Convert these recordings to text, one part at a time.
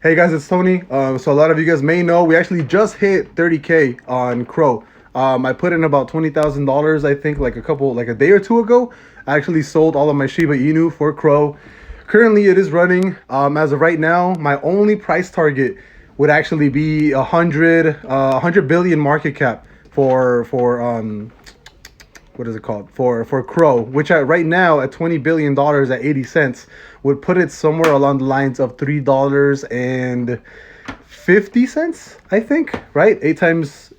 Hey guys, it's Tony. So a lot of you guys may know we actually just hit 30K on CRO. I put in about $20,000, I think, like a day or two ago. I actually sold all of my Shiba Inu for CRO. Currently, it is running. As of right now, my only price target would actually be 100 billion market cap for what is it called for CRO, which right now at $20 billion at 80 cents would put it somewhere along the lines of $3.50, I think, right? Eight times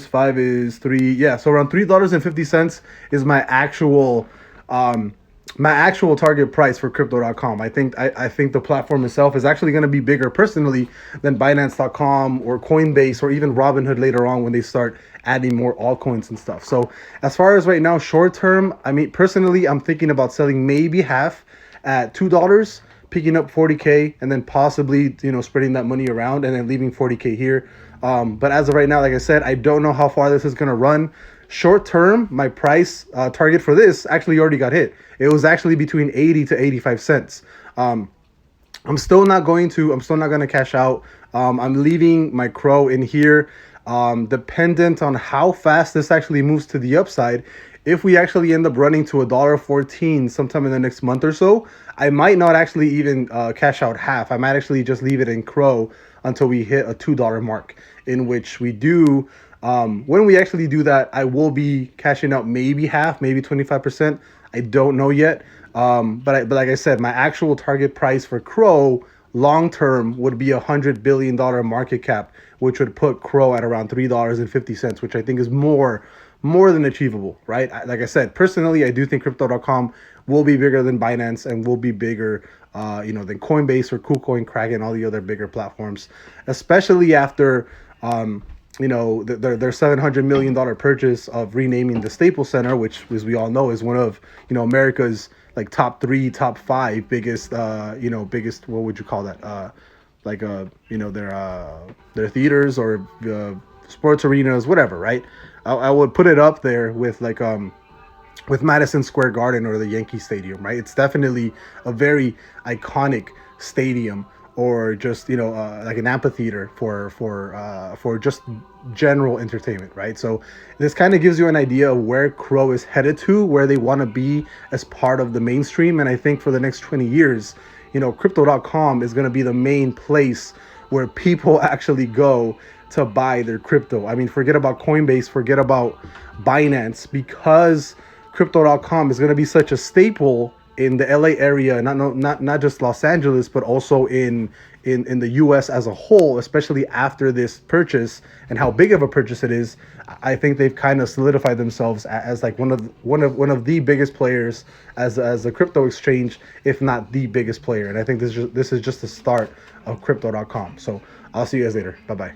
five is three. Yeah, so around $3.50 is um my actual target price for crypto.com. I think the platform itself is actually going to be bigger personally than Binance.com or Coinbase or even Robinhood later on when they start adding more altcoins and stuff. So as far as right now, short term, I mean, personally, I'm thinking about selling maybe half at $2, picking up 40K, and then possibly, spreading that money around and then leaving 40K here. But as of right now, like I said, I don't know how far this is going to run. Short term, my price target for this actually already got hit. It was actually between 80 to 85 cents. I'm still not going to cash out. I'm leaving my CRO in here. Dependent on how fast this actually moves to the upside. If we actually end up running to $1.14 sometime in the next month or so, I might not actually even cash out half. I might actually just leave it in CRO until we hit a $2 mark, in which we do. When we actually do that, I will be cashing out maybe half, maybe 25%. I don't know yet. But like I said, my actual target price for CRO long term would be $100 billion market cap, which would put CRO at around $3.50, which I think is more than achievable, right? Like I said, personally, I do think crypto.com will be bigger than Binance and will be bigger, than Coinbase or KuCoin, Kraken, all the other bigger platforms, especially after, their $700 million purchase of renaming the Staples Center, which, as we all know, is one of, America's like top three, top five biggest, biggest, what would you call that? Their theaters or sports arenas, whatever, right? I would put it up there with with Madison Square Garden or the Yankee Stadium, right? It's definitely a very iconic stadium, or just like an amphitheater for just general entertainment, right? So this kind of gives you an idea of where CRO is headed to, where they want to be as part of the mainstream. And I think for the next 20 years, crypto.com is going to be the main place where people actually go to buy their crypto. I mean, forget about Coinbase, forget about Binance, because crypto.com is going to be such a staple in the LA area, not just Los Angeles, but also in the US as a whole, especially after this purchase and how big of a purchase it is. I think they've kind of solidified themselves as like one of the biggest players as a crypto exchange, if not the biggest player. And I think this is just the start of crypto.com. So I'll see you guys later. Bye bye.